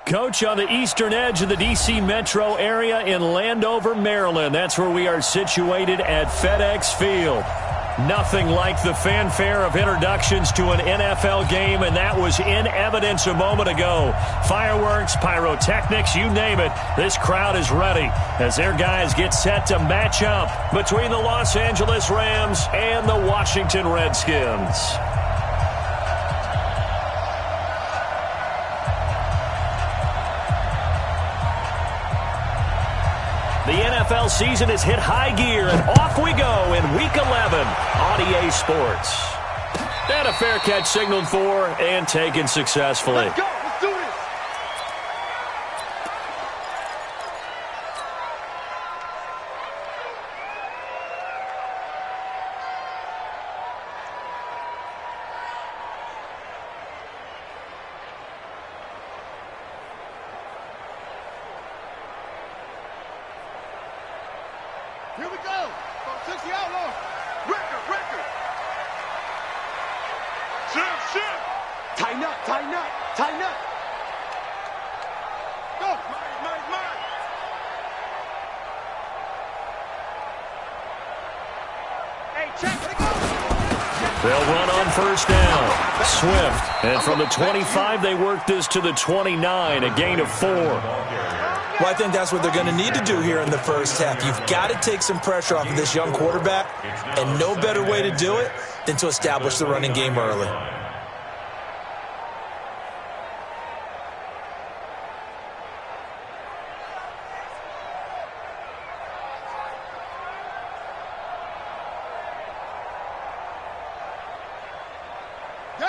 Coach, on the eastern edge of the D.C. metro area in Landover, Maryland. That's where we are situated at FedEx Field. Nothing like the fanfare of introductions to an NFL game, and that was in evidence a moment ago. Fireworks, pyrotechnics, you name it. This crowd is ready as their guys get set to match up between the Los Angeles Rams and the Washington Redskins. The NFL season has hit high gear, and off we go in Week 11 on EA Sports. And a fair catch signaled for and taken successfully. Let's go. Let's do this. Here we go. From 60 outlaws. Record. Shift. Tighten up. Go. Mine. Hey, check. Let it go. They'll run on first down. Swift. And from the 25, they work this to the 29, a gain of 4. Well, I think that's what they're going to need to do here in the first half. You've got to take some pressure off of this young quarterback, and no better way to do it than to establish the running game early.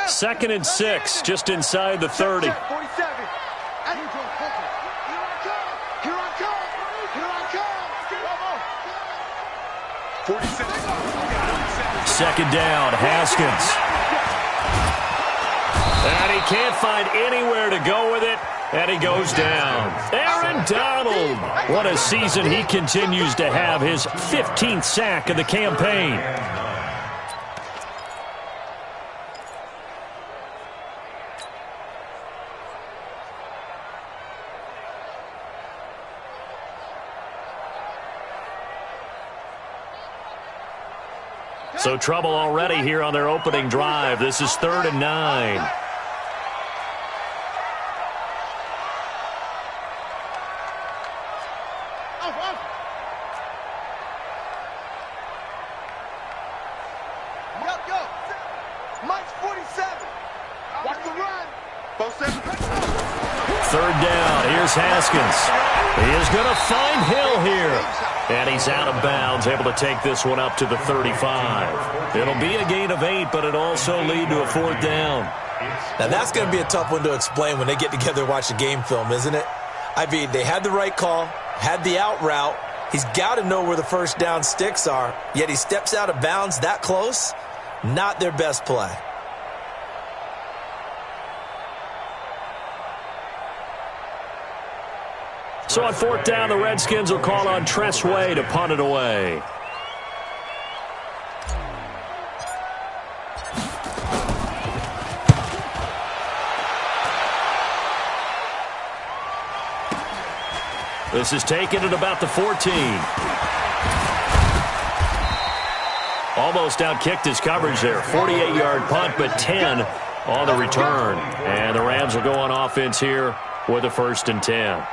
Second and 6, just inside the 30. Check, 47. Here I come. 47. Second down, Haskins. And he can't find anywhere to go with it, and he goes down. Aaron Donald. What a season he continues to have, his 15th sack of the campaign. So trouble already here on their opening drive. This is 3rd and 9. Go. Mike's 47. Watch the run. 3rd down. Here's Haskins. He is going to find Hill here. And he's out of bounds, able to take this one up to the 35. It'll be a gain of 8, but it also lead to a 4th down. Now, that's going to be a tough one to explain when they get together and watch the game film, isn't it? I mean, they had the right call, had the out route. He's got to know where the first down sticks are, yet he steps out of bounds that close. Not their best play. So on 4th down, the Redskins will call on Tressway to punt it away. This is taken at about the 14. Almost outkicked his coverage there. 48-yard punt, but 10 on the return. And the Rams will go on offense here with a 1st and 10.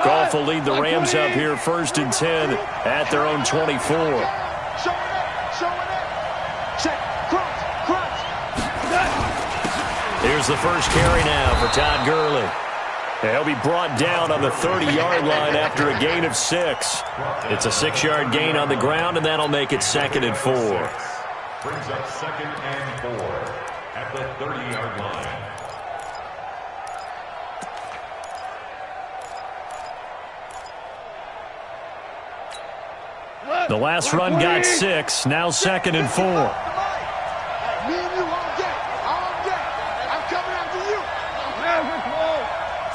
Goff will lead the Rams up here 1st and 10 at their own 24. Showing it. Check. Crunch. Here's the first carry now for Todd Gurley. He'll be brought down on the 30-yard line after a gain of 6. It's a 6-yard gain on the ground, and that'll make it 2nd and 4. Brings up 2nd and 4 at the 30-yard line. The last run got 6. Now 2nd and 4. Me and you all day. I'm coming after you.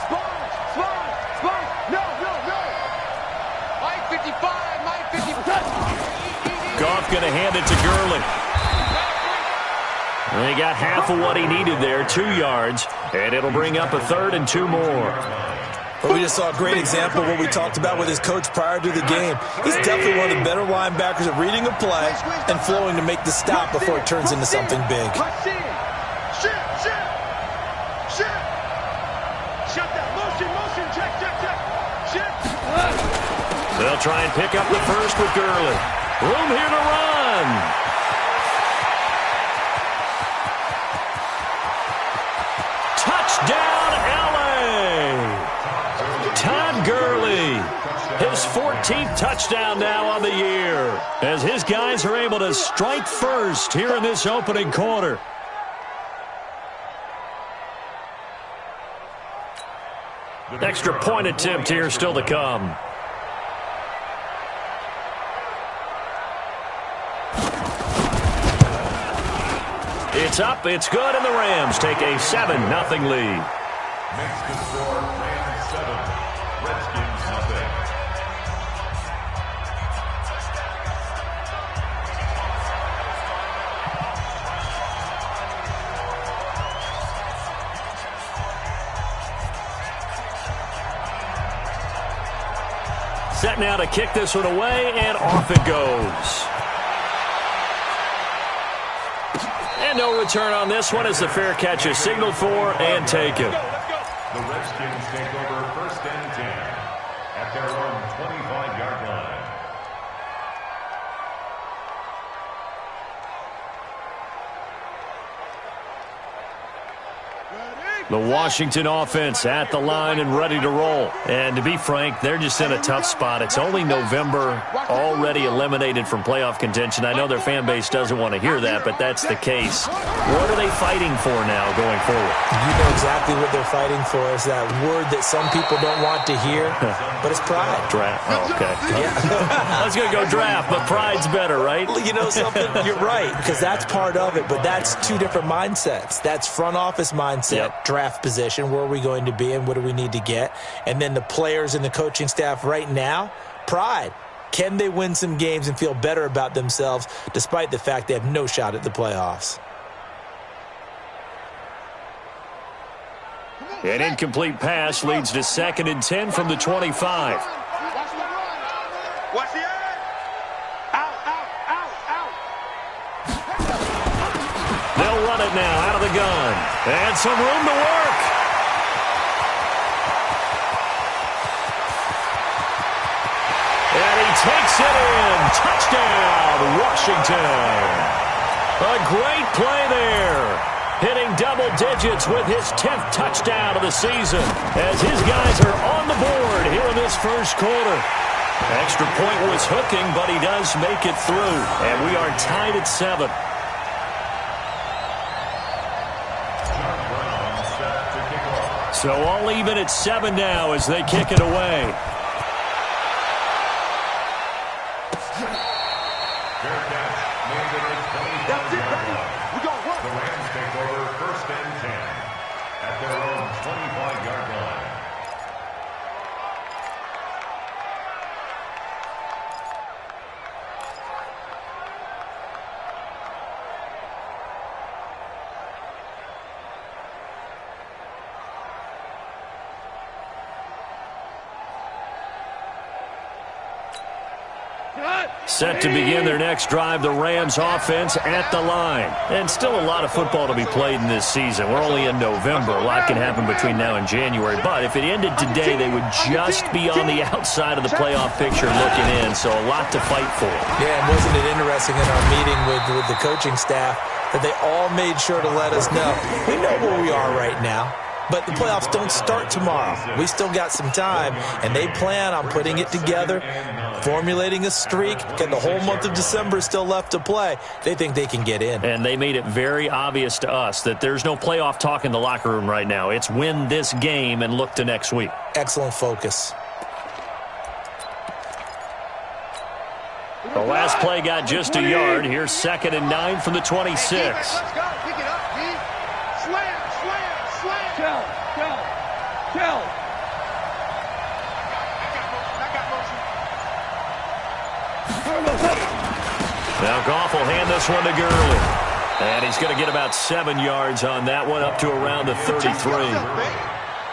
Spine. No. Mike 55. Goff going to it to Gurley. And he got half of what he needed there, 2 yards, and it'll bring up a 3rd and 2 more. Well, we just saw a great example of what we talked about with his coach prior to the game. He's definitely one of the better linebackers at reading a play and flowing to make the stop before it turns into something big. They'll try and pick up the first with Gurley. Room here to run. Touchdown, L.A. Todd Gurley, his 14th touchdown now on the year, as his guys are able to strike first here in this opening quarter. Extra point attempt here still to come. It's up, it's good, and the Rams take a 7-0 lead. Makes the score Rams 7, Redskins nothing. Set now to kick this one away, and off it goes. And no return on this one as the fair catch is signaled for and taken. The Redskins take over 1st and 10 at their own 25-yard line. The Washington offense at the line and ready to roll. And to be frank, they're just in a tough spot. It's only November, already eliminated from playoff contention. I know their fan base doesn't want to hear that, but that's the case. What are they fighting for now going forward? You know exactly what they're fighting for. Is that word that some people don't want to hear, but it's pride. Draft. Oh, okay. Yeah. I was going to go draft, but pride's better, right? You know something? You're right, because that's part of it, but that's two different mindsets. That's front office mindset, draft position, where are we going to be and what do we need to get? And then the players and the coaching staff right now, pride. Can they win some games and feel better about themselves despite the fact they have no shot at the playoffs? An incomplete pass leads to 2nd and 10 from the 25. Watch the eye. Out. They'll run it now out of the gun. And some room to work. And he takes it in. Touchdown, Washington. A great play there. Hitting double digits with his 10th touchdown of the season as his guys are on the board here in this first quarter. Extra point was hooking, but he does make it through. And we are tied at 7. So all even at 7 now as they kick it away. That's it, baby. We got work. The Rams take over 1st and 10 at their own 25-yard line. Set to begin their next drive, the Rams offense at the line. And still a lot of football to be played in this season. We're only in November. A lot can happen between now and January. But if it ended today, they would just be on the outside of the playoff picture looking in. So a lot to fight for. Yeah, and wasn't it interesting in our meeting with the coaching staff that they all made sure to let us know, we know where we are right now. But the playoffs don't start tomorrow. We still got some time, and they plan on putting it together, formulating a streak, and the whole month of December is still left to play. They think they can get in. And they made it very obvious to us that there's no playoff talk in the locker room right now. It's win this game and look to next week. Excellent focus. The last play got just a yard. Here's 2nd and 9 from the 26. Let's go. Pick it up, D. Slam. Kill. Now Goff will hand this one to Gurley. And he's going to get about 7 yards on that one, up to around the 33.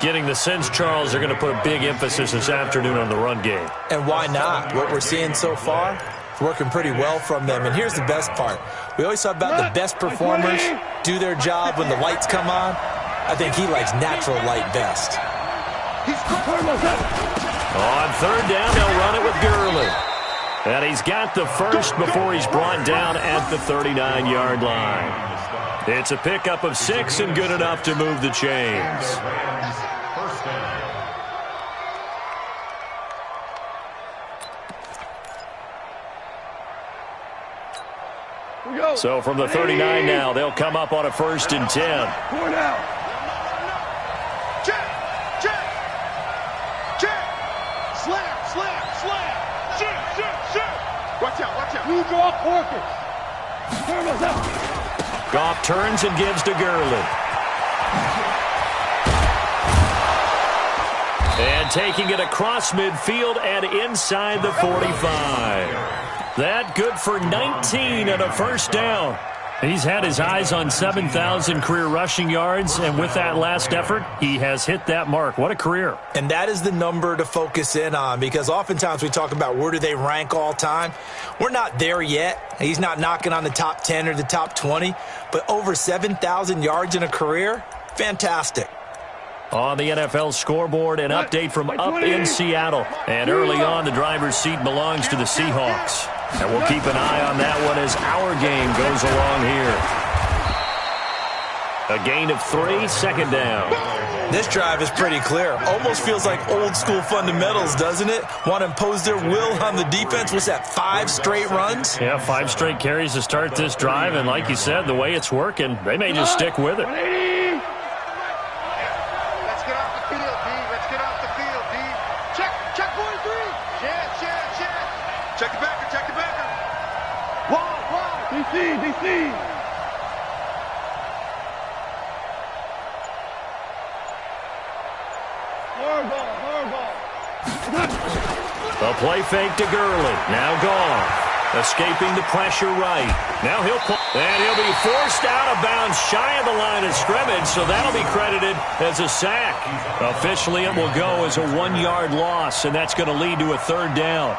Getting the sense, Charles, they're going to put a big emphasis this afternoon on the run game. And why not? What we're seeing so far, it's working pretty well from them. And here's the best part. We always talk about the best performers do their job when the lights come on. I think he likes natural light best. On third down, they'll run it with Gurley. And he's got the first before he's brought down at the 39-yard line. It's a pickup of 6 and good enough to move the chains. So from the 39 now, they'll come up on a 1st and 10. Goff turns and gives to Gurley. And taking it across midfield and inside the 45. That good for 19 and a 1st down. He's had his eyes on 7,000 career rushing yards, and with that last effort, he has hit that mark. What a career. And that is the number to focus in on, because oftentimes we talk about where do they rank all time. We're not there yet. He's not knocking on the top 10 or the top 20, but over 7,000 yards in a career, fantastic. On the NFL scoreboard, an update from up in Seattle. And early on, the driver's seat belongs to the Seahawks. And we'll keep an eye on that one as our game goes along here. A gain of 3, 2nd down. This drive is pretty clear. Almost feels like old school fundamentals, doesn't it? Want to impose their will on the defense. What's that, 5 straight runs? Yeah, 5 straight carries to start this drive. And like you said, the way it's working, they may just stick with it. DC. A play fake to Gurley. Now Goff. Escaping the pressure right. Now he'll be forced out of bounds shy of the line of scrimmage, so that'll be credited as a sack. Officially, it will go as a 1-yard loss, and that's going to lead to a 3rd down.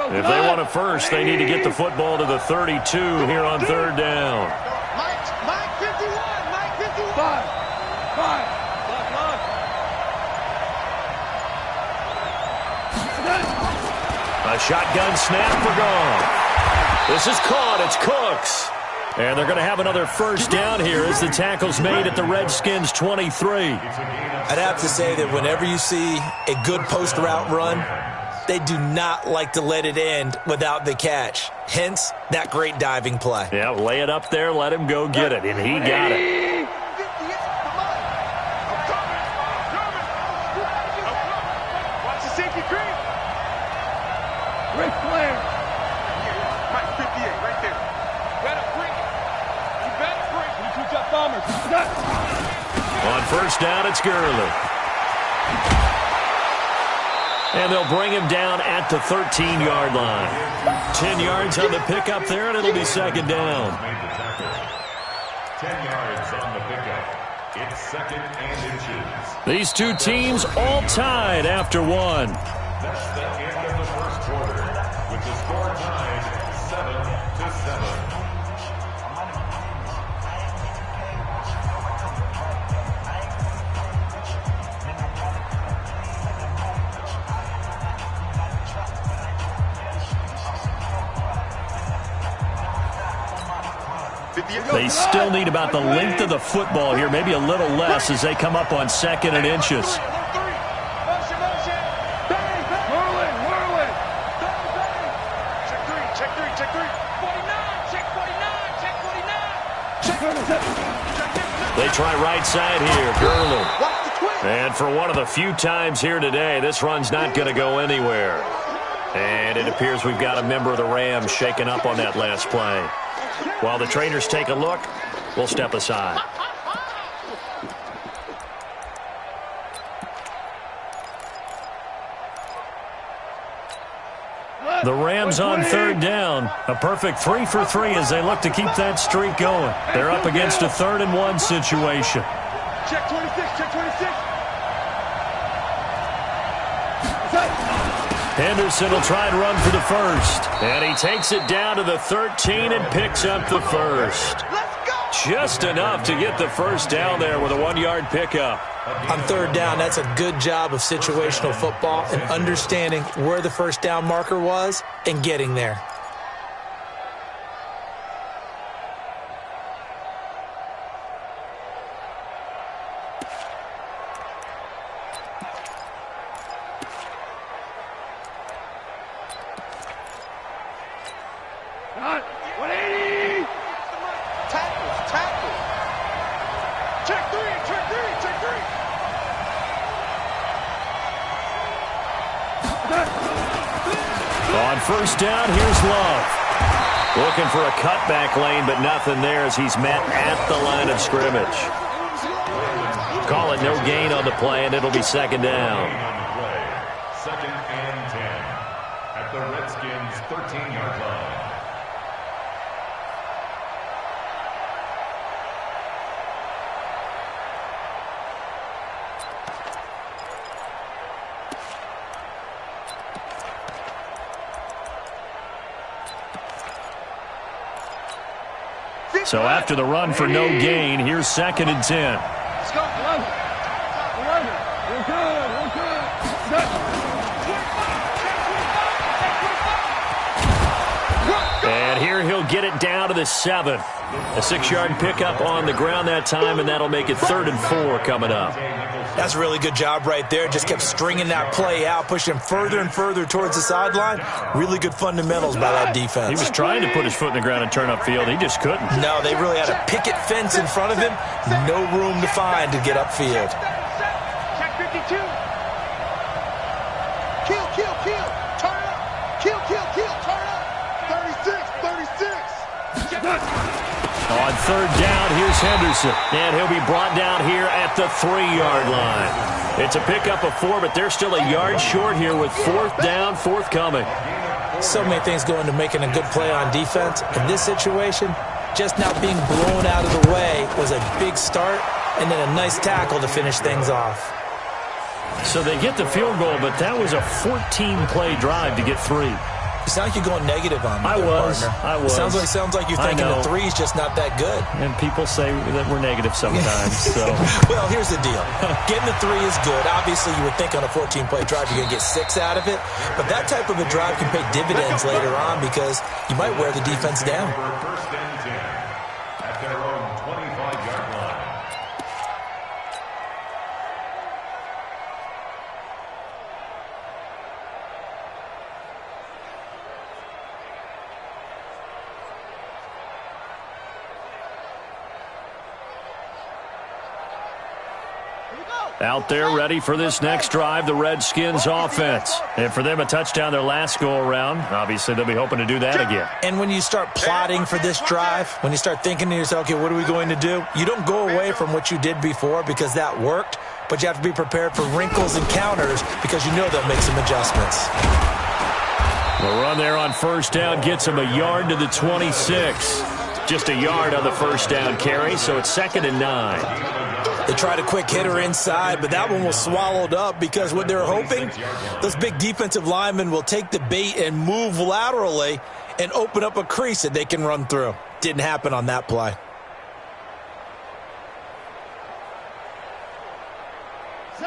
If they want a first, they need to get the football to the 32 here on 3rd down. Mike 51. Five. A shotgun snap for Goff. This is caught. It's Cooks. And they're going to have another 1st down here as the tackle's made at the Redskins' 23. I'd have to say that whenever you see a good post route run, they do not like to let it end without the catch. Hence, that great diving play. Yeah, lay it up there, let him go get it, and he got it. Watch the safety creep. Ric Flair. Mike 58, right there. Better break. You better break. We two top bombers. On 1st down, it's Gurley. And they'll bring him down at the 13-yard line. 10 yards on the pickup there, and it'll be 2nd down. 10 yards on the pickup. It's 2nd and inches. These two teams all tied after 1. That's the end of the 1st quarter, with the score tied 7-7. They still need about the length of the football here, maybe a little less as they come up on 2nd and inches. Check 3. 49. Check 49. They try right side here. Gurley. Watch the twist. And for one of the few times here today, this run's not going to go anywhere. And it appears we've got a member of the Rams shaken up on that last play. While the trainers take a look, we'll step aside. The Rams on third down. A perfect 3 for 3 as they look to keep that streak going. They're up against a 3rd and 1 situation. Check 26, check 26. Henderson will try and run for the first. And he takes it down to the 13 and picks up the first. Just enough to get the first down there with a 1-yard pickup. On third down, that's a good job of situational football and understanding where the first down marker was and getting there. On first down, here's Love. Looking for a cutback lane, but nothing there as he's met at the line of scrimmage. Call it no gain on the play, and it'll be second down. Second and 10 at the Redskins' 13-yard line. So after the run for no gain, here's second and 10. Let's go. 11. We're good. We're good. And here he'll get it down to the 7. A 6-yard pickup on the ground that time, and that'll make it 3rd and 4 coming up. That's a really good job right there. Just kept stringing that play out, pushing him further and further towards the sideline. Really good fundamentals by that defense. He was trying to put his foot in the ground and turn upfield. He just couldn't. No, they really had a picket fence in front of him. No room to find to get upfield. Check 52. Kill, kill, kill. Turn up. Kill, kill, kill. Turn up. 36, 36. On third down, here's Henderson. And he'll be brought down here at the 3-yard line. It's a pickup of 4, but they're still a yard short here with 4th down, forthcoming. So many things go into making a good play on defense. In this situation, just not being blown out of the way was a big start, and then a nice tackle to finish things off. So they get the field goal, but that was a 14-play drive to get 3. You sound like you're going negative on me. I was. Sounds like you're thinking the 3's just not that good. And people say that we're negative sometimes. So. Well, here's the deal. Getting the 3 is good. Obviously, you would think on a 14-play drive you're going to get 6 out of it. But that type of a drive can pay dividends later on because you might wear the defense down. First and 10 at their own 25-yard line. Out there ready for this next drive, the Redskins offense. And for them, a touchdown their last go-around. Obviously, they'll be hoping to do that again. And when you start plotting for this drive, when you start thinking to yourself, okay, what are we going to do? You don't go away from what you did before because that worked, but you have to be prepared for wrinkles and counters because you know they'll make some adjustments. The run there on first down gets him a yard to the 26. Just a yard on the first down carry, so it's 2nd and 9. They tried a quick hitter inside, but that one was swallowed up because what they're hoping, those big defensive linemen will take the bait and move laterally and open up a crease that they can run through. Didn't happen on that play.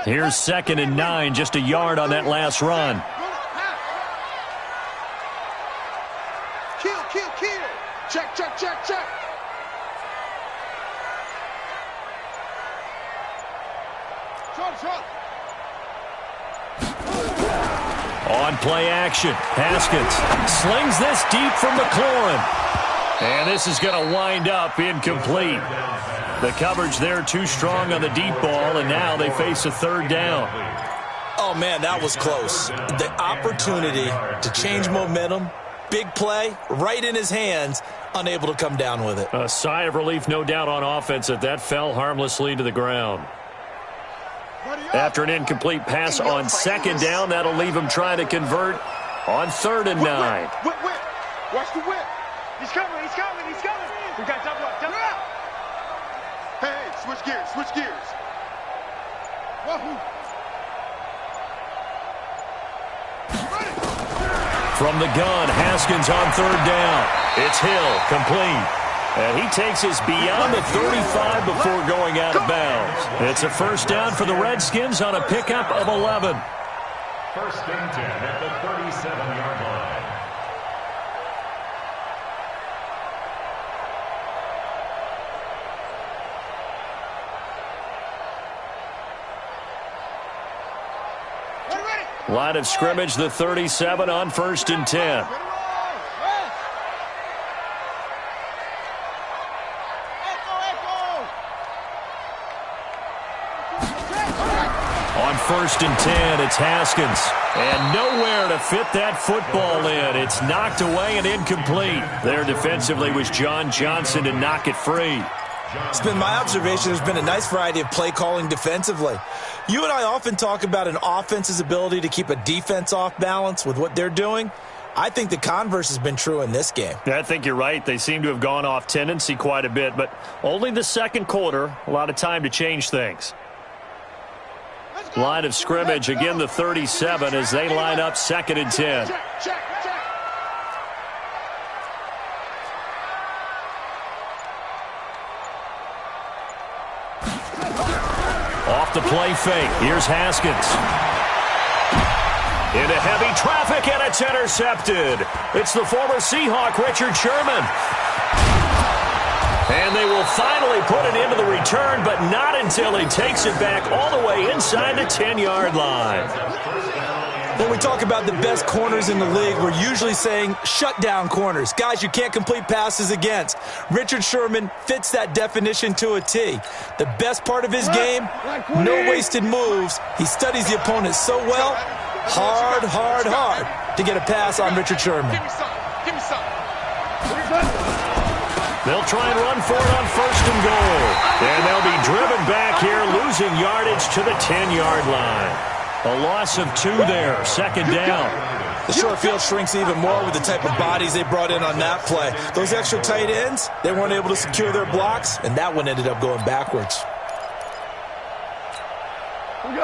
Here's 2nd and 9, just a yard on that last run. Kill, kill, kill. Check, check, check, check. On play action, Haskins slings this deep from McLaurin. And this is going to wind up incomplete. The coverage there too strong on the deep ball, and now they face a third down. Oh, man, that was close. The opportunity to change momentum, big play, right in his hands, unable to come down with it. A sigh of relief, no doubt, on offense that fell harmlessly to the ground. After an incomplete pass on second down, that'll leave him trying to convert on 3rd and 9. Whip. Watch the whip. He's coming. We got double up. Hey, switch gears. Wahoo. From the gun, Haskins on 3rd down. It's Hill, complete. And he takes us beyond the 35 before going out of bounds. It's a first down for the Redskins on a pickup of 11. 1st and 10 at the 37-yard line. Line of scrimmage, the 37 on 1st and 10. On 1st and 10, it's Haskins. And nowhere to fit that football in. It's knocked away and incomplete. There defensively was John Johnson to knock it free. It's been my observation there's been a nice variety of play calling defensively. You and I often talk about an offense's ability to keep a defense off balance with what they're doing. I think the converse has been true in this game. I think you're right. They seem to have gone off tendency quite a bit, but only the second quarter, a lot of time to change things. Line of scrimmage, again the 37 as they line up 2nd and 10. Check. Off the play fake. Here's Haskins. Into heavy traffic, and it's intercepted. It's the former Seahawk, Richard Sherman. And they will finally put it into the return, but not until he takes it back all the way inside the 10-yard line. When we talk about the best corners in the league, we're usually saying shutdown corners, guys you can't complete passes against. Richard Sherman fits that definition to a T. The best part of his game, no wasted moves. He studies the opponent so well, hard to get a pass on Richard Sherman. Give me some. They'll try and run for it on 1st and goal. And they'll be driven back here, losing yardage to the 10-yard line. A loss of 2 there, 2nd down. The short field shrinks even more with the type of bodies they brought in on that play. Those extra tight ends, they weren't able to secure their blocks, and that one ended up going backwards.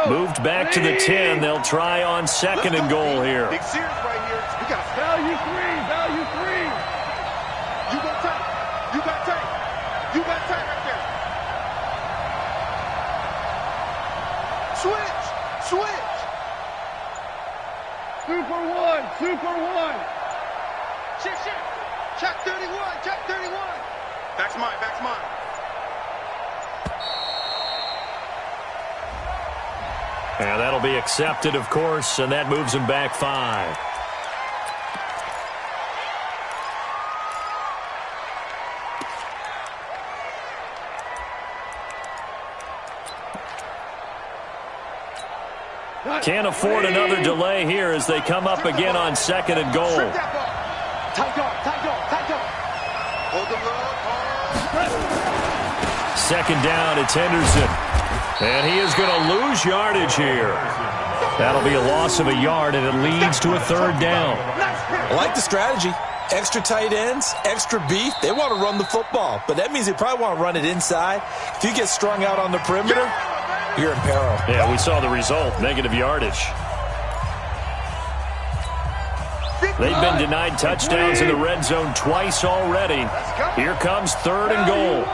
Moved back to the 10. They'll try on 2nd and goal here. Big series right here. We got value three. You got tight right there. Switch. 2 for 1. Check 31. Back's mine. And that'll be accepted, of course, and that moves him back 5. Can't afford another delay here as they come up again on 2nd and goal. Tight guard. Hold the low. 2nd down, it's Henderson. And he is going to lose yardage here. That'll be a loss of a yard, and it leads to a 3rd down. I like the strategy. Extra tight ends, extra beef. They want to run the football, but that means they probably want to run it inside. If you get strung out on the perimeter, you're in peril. Yeah, we saw the result, negative yardage. They've been denied touchdowns in the red zone twice already. Here comes 3rd and goal.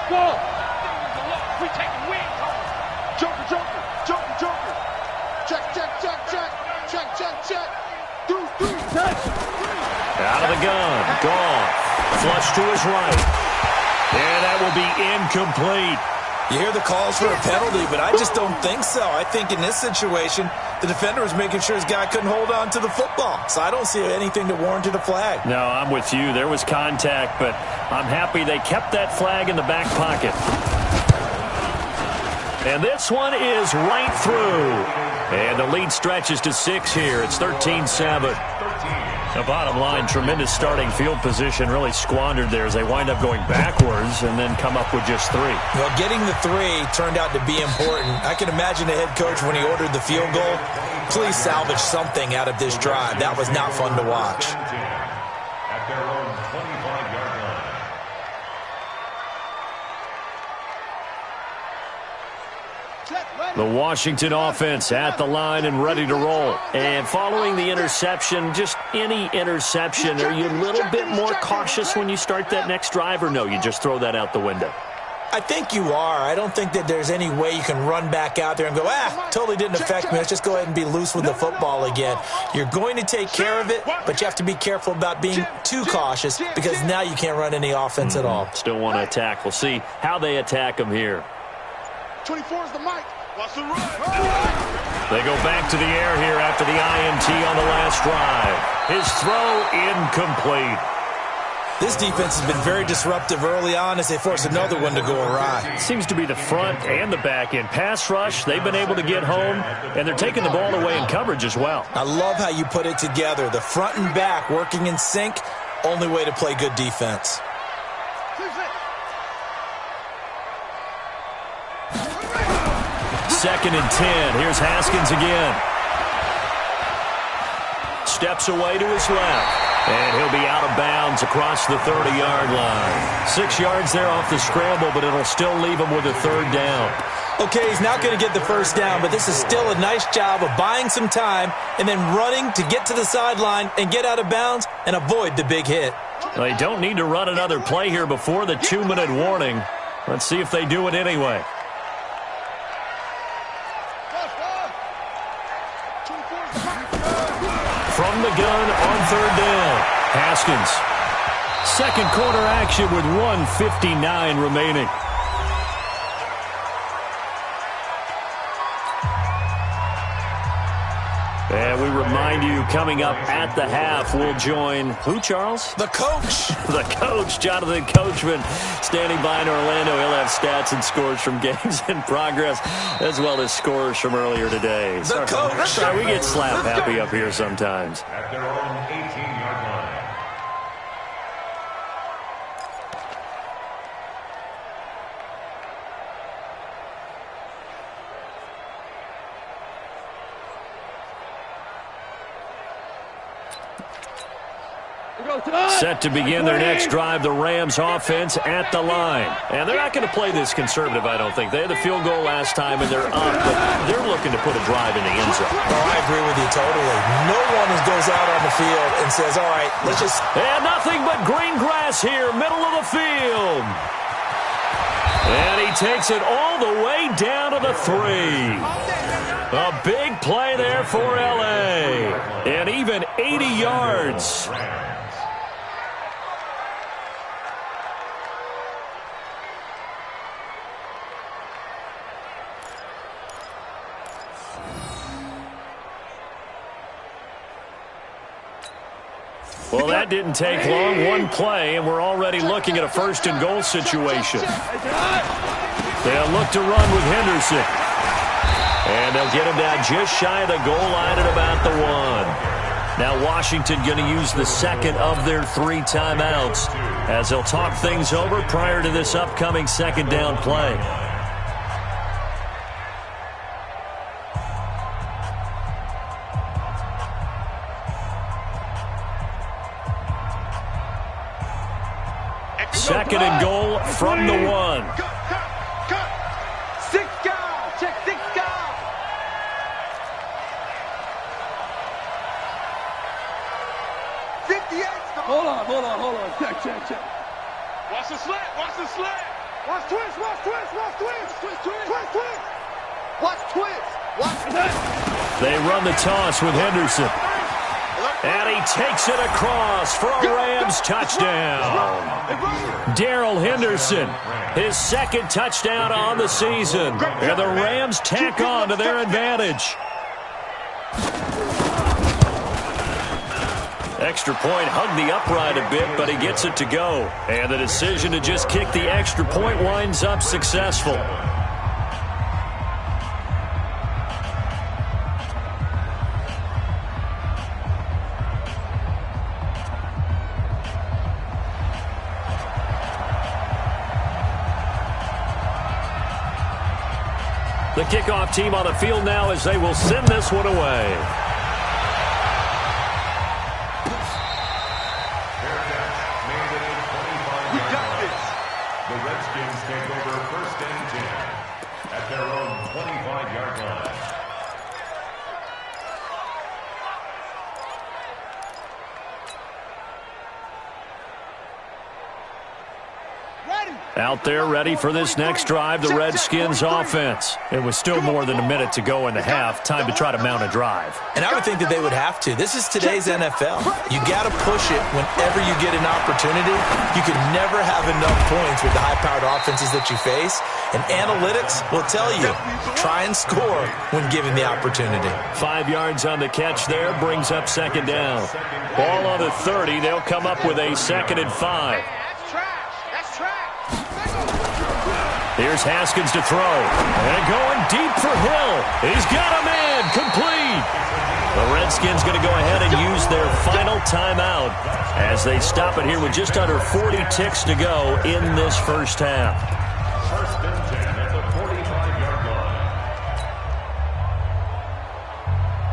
Go. We taking wings. Joker. Check. Through. Out of the gun. Gone. Flush to his right. And that will be incomplete. You hear the calls for a penalty, but I just don't think so. I think in this situation, The defender was making sure his guy couldn't hold on to the football. So I don't see anything that warranted a flag. No, I'm with you. There was contact, but I'm happy they kept that flag in the back pocket. And this one is right through. And the lead stretches to 6 here. It's 13-7. The bottom line, tremendous starting field position, really squandered there as they wind up going backwards and then come up with just 3. Well, getting the 3 turned out to be important. I can imagine the head coach when he ordered the field goal. Please salvage something out of this drive. That was not fun to watch. At their own 25-yard line. The Washington offense at the line and ready to roll. And following the interception, just any interception, are you a little bit more cautious when you start that next drive, or no, you just throw that out the window? I think you are. I don't think that there's any way you can run back out there and go, totally didn't affect me. Let's just go ahead and be loose with the football again. You're going to take care of it, but you have to be careful about being too cautious because now you can't run any offense at all. Still want to attack. We'll see how they attack them here. 24 is the mic. Watch the run. They go back to the air here after the INT on the last drive. His throw incomplete. This defense has been very disruptive early on as they force another one to go awry. Seems to be the front and the back end. Pass rush, they've been able to get home, and they're taking the ball away in coverage as well. I love how you put it together. The front and back working in sync, only way to play good defense. Second and 10. Here's Haskins again. Steps away to his left. And he'll be out of bounds across the 30-yard line. 6 yards there off the scramble, but it'll still leave him with a 3rd down. Okay, he's not going to get the 1st down, but this is still a nice job of buying some time and then running to get to the sideline and get out of bounds and avoid the big hit. They don't need to run another play here before the 2-minute warning. Let's see if they do it anyway. From the gun on 3rd down. Haskins. Second quarter action with 1:59 remaining. And we remind you, coming up at the half, we'll join who, Charles? The coach. The coach, Jonathan Coachman, standing by in Orlando. He'll have stats and scores from games in progress, as well as scores from earlier today. The coach. Sorry, we get slap happy up here sometimes. At their own 18-yard line. Set to begin their next drive, the Rams offense at the line. And they're not going to play this conservative, I don't think. They had the field goal last time, and they're up, but they're looking to put a drive in the end zone. Oh, I agree with you totally. No one goes out on the field and says, all right, let's just... And nothing but green grass here, middle of the field. And he takes it all the way down to the 3. A big play there for L.A. And even 80 yards. Well, that didn't take long. One play, and we're already looking at a 1st and goal situation. They'll look to run with Henderson. And they'll get him down just shy of the goal line at about the 1. Now Washington going to use the 2nd of their 3 timeouts as they'll talk things over prior to this upcoming 2nd down play. Second and goal from the 1. Cut. 6 guys. Check 6 guys. Hold on. Check. Watch the slant. Watch twist. They run the toss with Henderson. And he takes it across for a Rams touchdown. Darrell Henderson, his 2nd touchdown on the season. And the Rams tack on to their advantage. Extra point hugged the upright a bit, but he gets it to go. And the decision to just kick the extra point winds up successful. The kickoff team on the field now as they will send this one away. We got this. The Redskins take over 1st and 10 at their own 25-yard line. Out there ready for this next drive, the Redskins offense. It was still more than a minute to go in the half. Time to try to mount a drive. And I would think that they would have to. This is today's NFL. You got to push it whenever you get an opportunity. You can never have enough points with the high-powered offenses that you face. And analytics will tell you, try and score when given the opportunity. 5 yards on the catch there, brings up 2nd down. Ball on the 30, they'll come up with a 2nd and 5. Here's Haskins to throw. And going deep for Hill. He's got a man. Complete. The Redskins going to go ahead and use their final timeout as they stop it here with just under 40 ticks to go in this first half. 1st and 10 at the 45-yard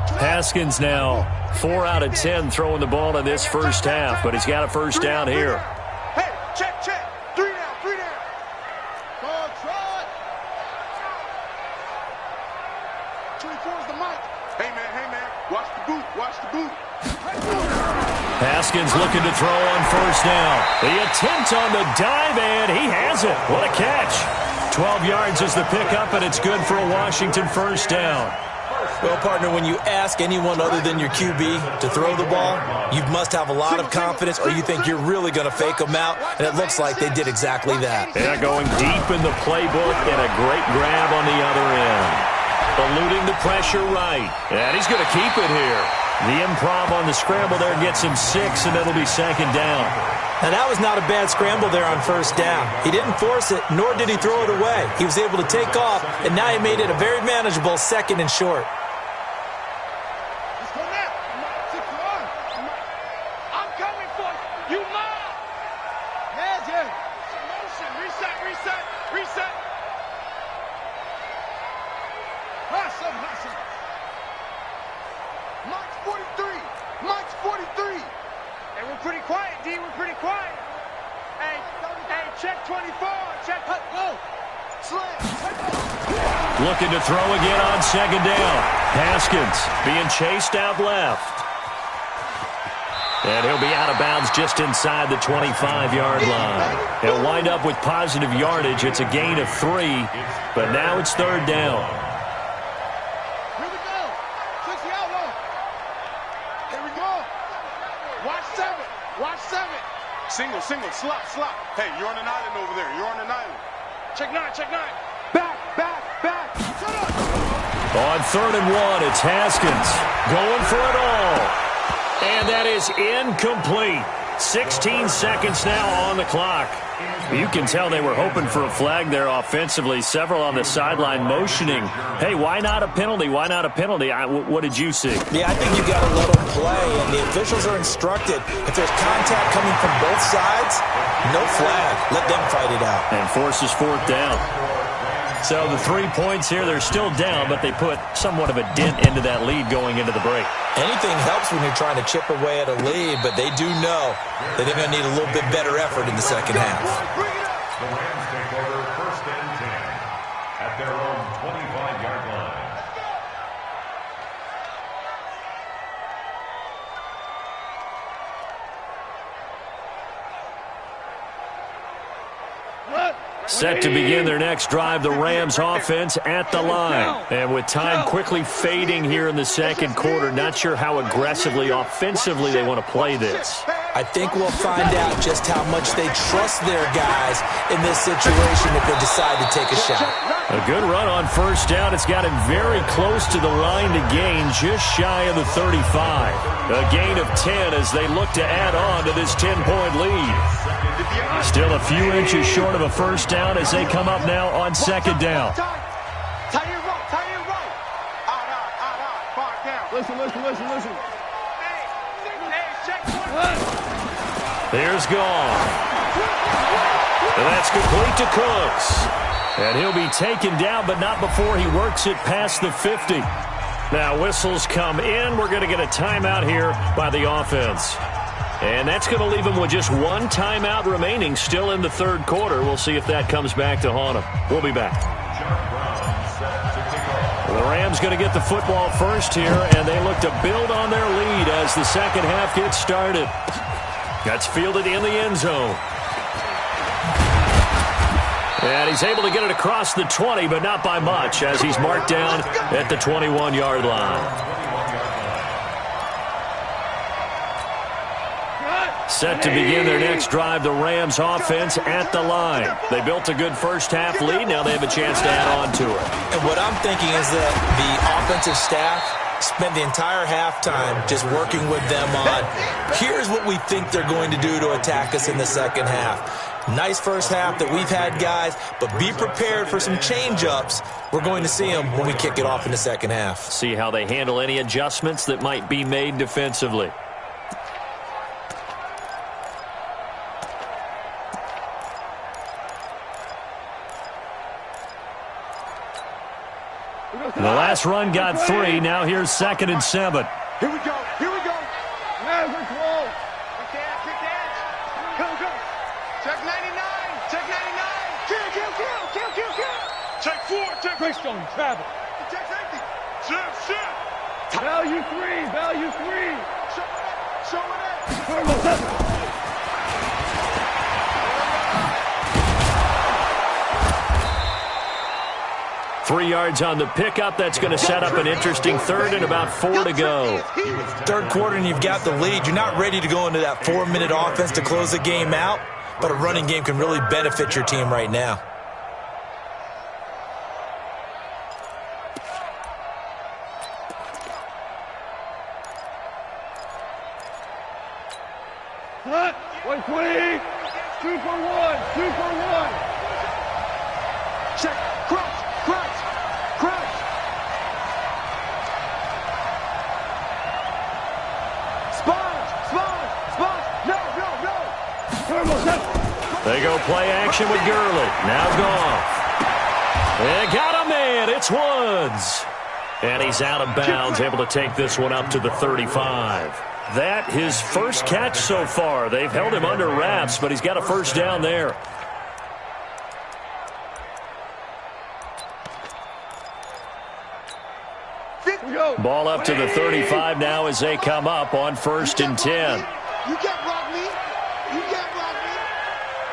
line. Haskins now 4 out of 10 throwing the ball in this first half, but he's got a first down here. Hey, check, check. 3 down, 3 down. Haskins looking to throw on 1st down. The attempt on the dive, and he has it. What a catch. 12 yards is the pickup, and it's good for a Washington 1st down. Well, partner, when you ask anyone other than your QB to throw the ball, you must have a lot of confidence or you think you're really going to fake them out, and it looks like they did exactly that. Yeah, going deep in the playbook and a great grab on the other end. Eluding the pressure right, and he's going to keep it here. The improv on the scramble there gets him 6, and it'll be 2nd down. Now, that was not a bad scramble there on 1st down. He didn't force it, nor did he throw it away. He was able to take off, and now he made it a very manageable 2nd and short. I'm coming for you. You mine. Heads in. Motion. Reset, reset, reset. Hustle, hustle. Mike's 43. Mike's 43. Hey, we're pretty quiet, D. We're pretty quiet. Hey, check 24. Check. Go. Slam. Looking to throw again on 2nd down. Haskins being chased out left. And he'll be out of bounds just inside the 25-yard line. He'll wind up with positive yardage. It's a gain of 3, but now it's 3rd down. Here we go. 60 out low. Here we go. Watch 7. Watch 7. Single, single, slot, slot. Hey, you're on an island over there. You're on an island. Check 9, check 9. Back, back, back. Shut up. On 3rd and 1, it's Haskins going for it all. And that is incomplete. 16 seconds now on the clock. You can tell they were hoping for a flag there offensively. Several on the sideline motioning. Hey, why not a penalty? Why not a penalty? What did you see? Yeah, I think you got to let them play, and the officials are instructed. If there's contact coming from both sides, no flag. Let them fight it out. And forces 4th down. So the 3 points here, they're still down, but they put somewhat of a dent into that lead going into the break. Anything helps when you're trying to chip away at a lead, but they do know that they're going to need a little bit better effort in the second half. The Rams take over 1st and 10 at their own 25-yard line. Set to begin their next drive, the Rams offense at the line. And with time quickly fading here in the 2nd quarter, not sure how aggressively, offensively they want to play this. I think we'll find out just how much they trust their guys in this situation if they decide to take a shot. A good run on first down. It's got him very close to the line to gain, just shy of the 35. A gain of 10 as they look to add on to this 10-point lead. Still a few inches short of a first down as they come up now on second down. Tie your rope, tie your rope. Out, far down. Listen. Hey, check one. There's gone. And that's complete to Cooks. And he'll be taken down, but not before he works it past the 50. Now whistles come in. We're going to get a timeout here by the offense. And that's going to leave him with just one timeout remaining still in the third quarter. We'll see if that comes back to haunt him. We'll be back. The Rams going to get the football first here, and they look to build on their lead as the second half gets started. That's fielded in the end zone. And he's able to get it across the 20, but not by much, as he's marked down at the 21-yard line. Set to begin their next drive, the Rams offense at the line. They built a good first-half lead. Now they have a chance to add on to it. And what I'm thinking is that the offensive staff spent the entire halftime just working with them on, here's what we think they're going to do to attack us in the second half. Nice first half that we've had, guys, but be prepared for some change-ups. We're going to see them when we kick it off in the second half. See how they handle any adjustments that might be made defensively. The last run got 3. Now here's 2nd and 7. Here we go. Maverick roll. Kick the edge. Go. Check 99. Kill. Check 4. Check Greystone. Travel. Check safety. Shit. Value 3. Show it up. 3 yards on the pickup. That's going to set up an interesting third and about 4 to go. Third quarter and you've got the lead. You're not ready to go into that 4-minute offense to close the game out, but a running game can really benefit your team right now. Hut, 120, 2 for 1. Check, crouch. Spot, no. They go play action with Gurley. Now Goff. They got a man. It's Woods. And he's out of bounds, able to take this one up to the 35. That his first catch so far. They've held him under wraps, but he's got a first down there. Ball up to the 35 now as they come up on 1st and 10. You can't block me.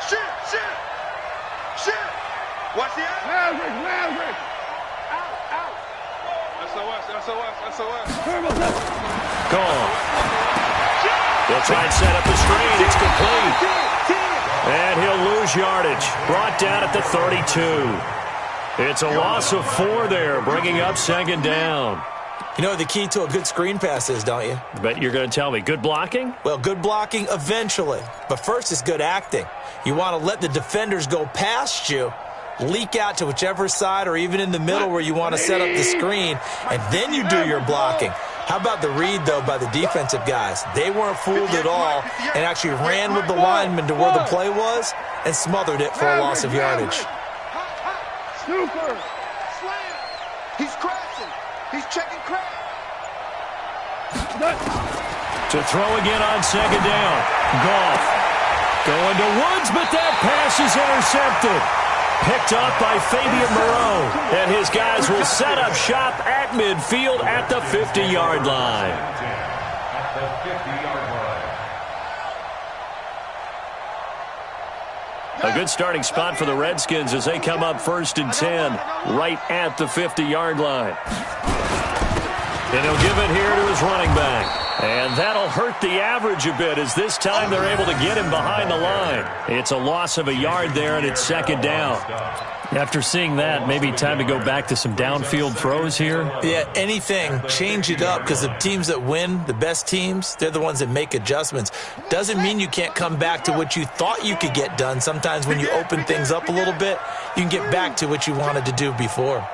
Shit. Watch the out. Maverick. Out. SOS. Gone. They'll try and set up the screen. It's complete. And he'll lose yardage. Brought down at the 32. It's a loss of 4 there, bringing up 2nd down. You know what the key to a good screen pass is, don't you? But you're going to tell me, good blocking? Well, good blocking eventually. But first is good acting. You want to let the defenders go past you, leak out to whichever side or even in the middle where you want to set up the screen, and then you do your blocking. How about the read, though, by the defensive guys? They weren't fooled at all and actually ran with the lineman to where the play was and smothered it for a loss of yardage. Super. Slam. He's crashing. He's checking crash. To throw again on 2nd down. Goff going to Woods, but that pass is intercepted. Picked up by Fabian Moreau. And his guys will set up shop at midfield at the 50-yard line. A good starting spot for the Redskins as they come up 1st and 10 right at the 50-yard line. And he'll give it here to his running back. And And that'll hurt the average a bit, as this time they're able to get him behind the line. It's a loss of a yard there, and it's second down. After seeing that, maybe time to go back to some downfield throws here. Yeah, anything. Change it up, because the teams that win, the best teams, they're the ones that make adjustments. Doesn't mean you can't come back to what you thought you could get done. Sometimes when you open things up a little bit, you can get back to what you wanted to do before.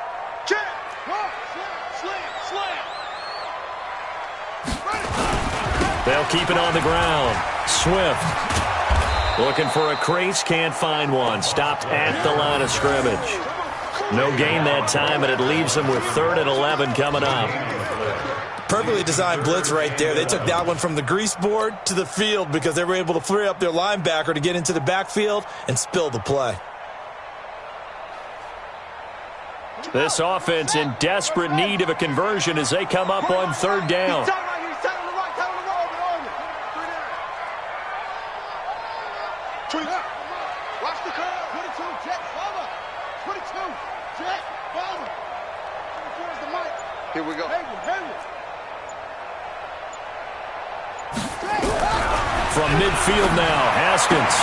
They'll keep it on the ground. Swift looking for a crease, can't find one. Stopped at the line of scrimmage. No gain that time, and it leaves them with 3rd and 11 coming up. Perfectly designed blitz right there. They took that one from the grease board to the field because they were able to free up their linebacker to get into the backfield and spill the play. This offense in desperate need of a conversion as they come up on 3rd down. Watch the curve. 22, jet, follow. 22, jet, follow. 24 is the mic. Here we go. From midfield now, Haskins.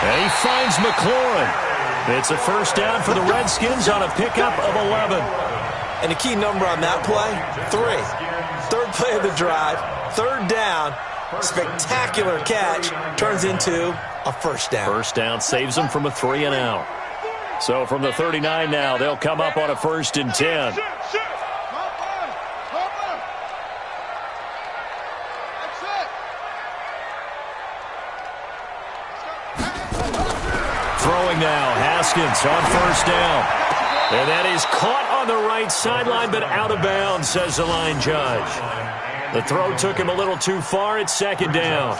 And he finds McLaurin. It's a first down for the Redskins on a pickup of 11. And the key number on that play, 3. 3rd play of the drive, 3rd down. Spectacular catch turns into a first down. First down saves them from a 3 and out. So from the 39 now, they'll come up on a 1st and 10. Throwing now, Haskins on 1st down. And that is caught on the right sideline, but out of bounds, says the line judge. The throw took him a little too far. It's 2nd down.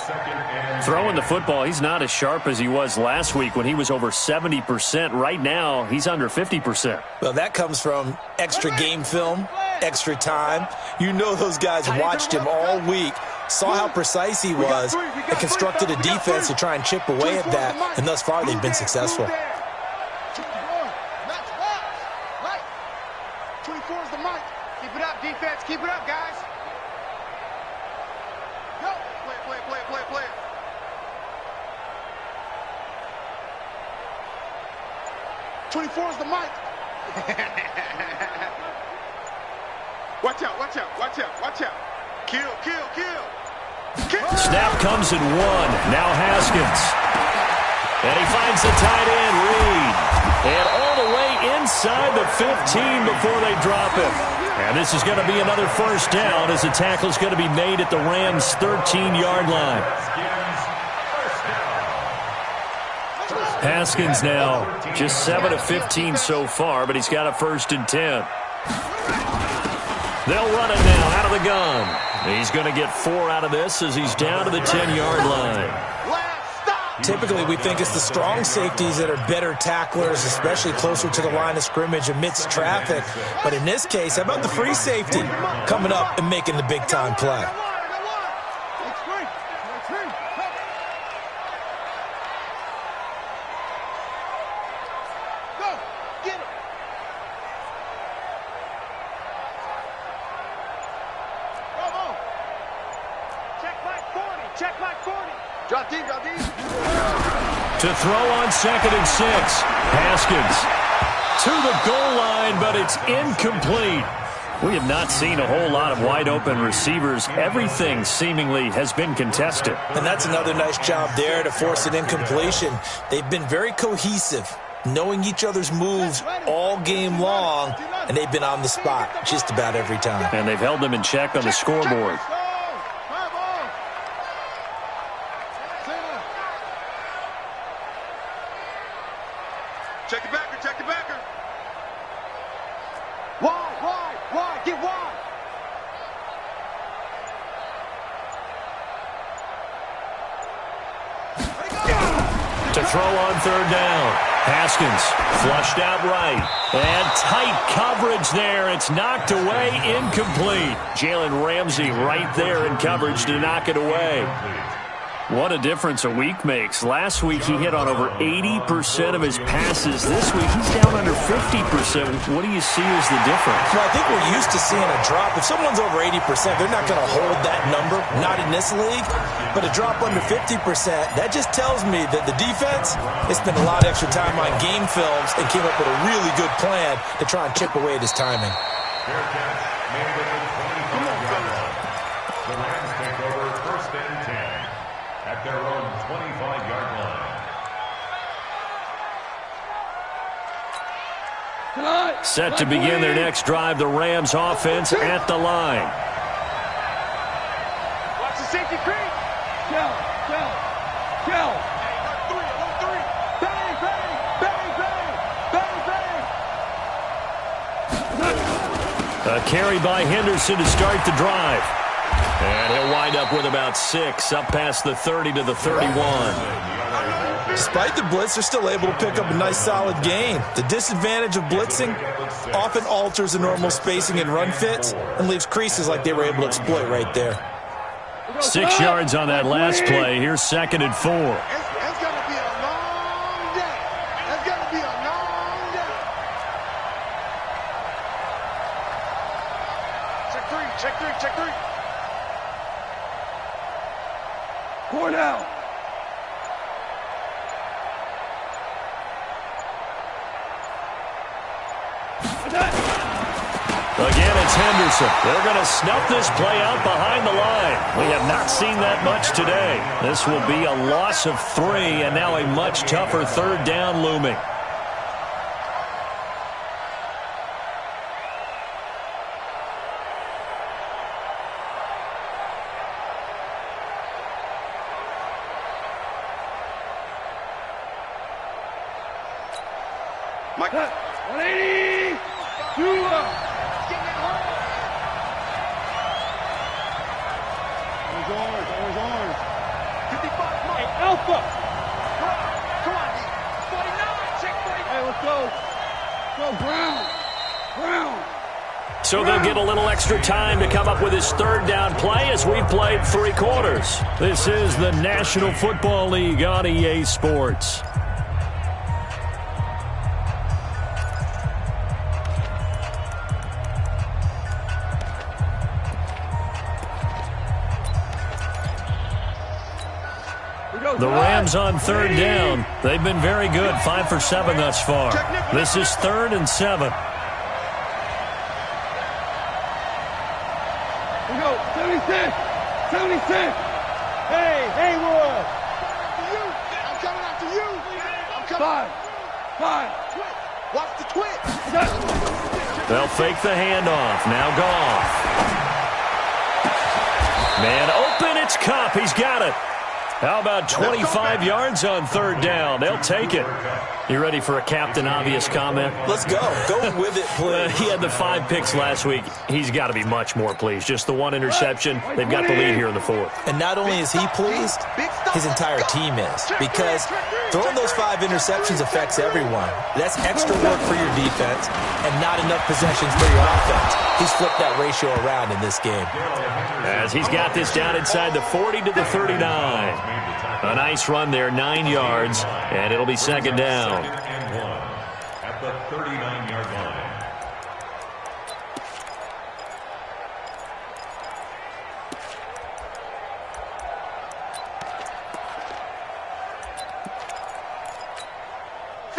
Throwing the football, he's not as sharp as he was last week when he was over 70%. Right now, he's under 50%. Well, that comes from extra game film, extra time. You know those guys watched him all week, saw how precise he was, and constructed a defense to try and chip away at that, and thus far they've been successful. 24 is the mic. Keep it up, defense. Keep it up, guys. Go. Play. 24 is the mic. Watch out. Kill. Snap comes in 1. Now Haskins. And he finds the tight end, Reed. And all the way inside the 15 before they drop him. And this is going to be another first down as the tackle's going to be made at the Rams' 13-yard line. Haskins now just 7 of 15 so far, but he's got a 1st and 10. They'll run it now out of the gun. He's going to get 4 out of this as he's down to the 10-yard line. Typically, we think it's the strong safeties that are better tacklers, especially closer to the line of scrimmage amidst traffic. But in this case, how about the free safety coming up and making the big-time play? To throw on 2nd and 6. Haskins to the goal line, but it's incomplete. We have not seen a whole lot of wide-open receivers. Everything seemingly has been contested. And that's another nice job there to force an incompletion. They've been very cohesive, knowing each other's moves all game long, and they've been on the spot just about every time. And they've held them in check on the scoreboard. Check the backer. Wide, get wide. To throw on 3rd down. Haskins flushed out right. And tight coverage there. It's knocked away, incomplete. Jalen Ramsey right there in coverage to knock it away. What a difference a week makes. Last week he hit on over 80% of his passes. This week he's down under 50%. What do you see as the difference? Well, I think we're used to seeing a drop. If someone's over 80%, they're not going to hold that number, not in this league. But a drop under 50%, that just tells me that the defense has spent a lot of extra time on game films and came up with a really good plan to try and chip away at his timing. The Rams take over 1st and 10 at their own 25-yard line. Set to begin their next drive, the Rams offense at the line. Watch the safety creep. Kill. Bang, bang, bang, bang, bang, bang. A carry by Henderson to start the drive. And he'll wind up with about 6, up past the 30 to the 31. Despite the blitz, they're still able to pick up a nice solid gain. The disadvantage of blitzing often alters the normal spacing and run fits and leaves creases like they were able to exploit right there. 6 yards on that last play. Here's 2nd and 4. It's going to be a long day. It's going to be a long day. Check three. Four now. Again, it's Henderson. They're going to snuff this play out behind the line. We have not seen that much today. This will be a loss of 3, and now a much tougher 3rd down looming. Mike. 180. Orange. 55. Hey, Alpha. Come on, 49. Check 49. Hey, let's go. Go, Brown. So they'll get a little extra time to come up with his 3rd down play as we've played 3 quarters. This is the National Football League on EA Sports. The Rams on 3rd down. They've been very good, 5 for 7 thus far. This is 3rd and 7. We go, 76. Hey, Roy. I'm coming after you. Five. Watch the twitch. They'll fake the handoff. Now Goff. Man open, it's Kupp. He's got it. How about 25 yards on 3rd down? They'll take it. You ready for a Captain Obvious comment? Let's go. Go with it, please. He had the 5 picks last week. He's got to be much more pleased. Just the 1 interception. They've got the lead here in the 4th. And not only is he pleased, his entire team is. Because throwing those 5 interceptions affects everyone. That's extra work for your defense and not enough possessions for your offense. He's flipped that ratio around in this game. As he's got this down inside the 40 to the 39. A nice run there, 9 yards, and it'll be 2nd down. And 1 at the 39-yard line.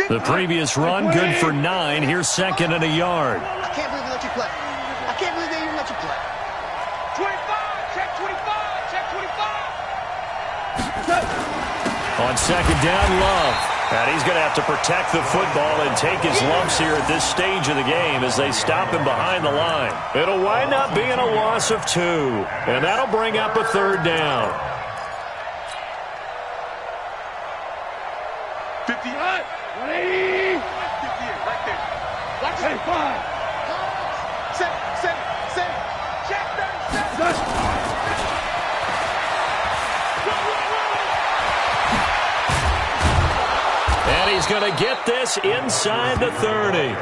The previous run, good for 9. Here's 2nd and a yard. I can't believe they let you play. I can't believe they even let you play. 25. Check 25. Check 25. On 2nd down, Love. And he's going to have to protect the football and take his lumps here at this stage of the game as they stop him behind the line. It'll wind up being a loss of 2. And that'll bring up a 3rd down. 50. 180. 58 right there. Watch it. 5. Set. Check 37. And he he's going to get this inside the 30.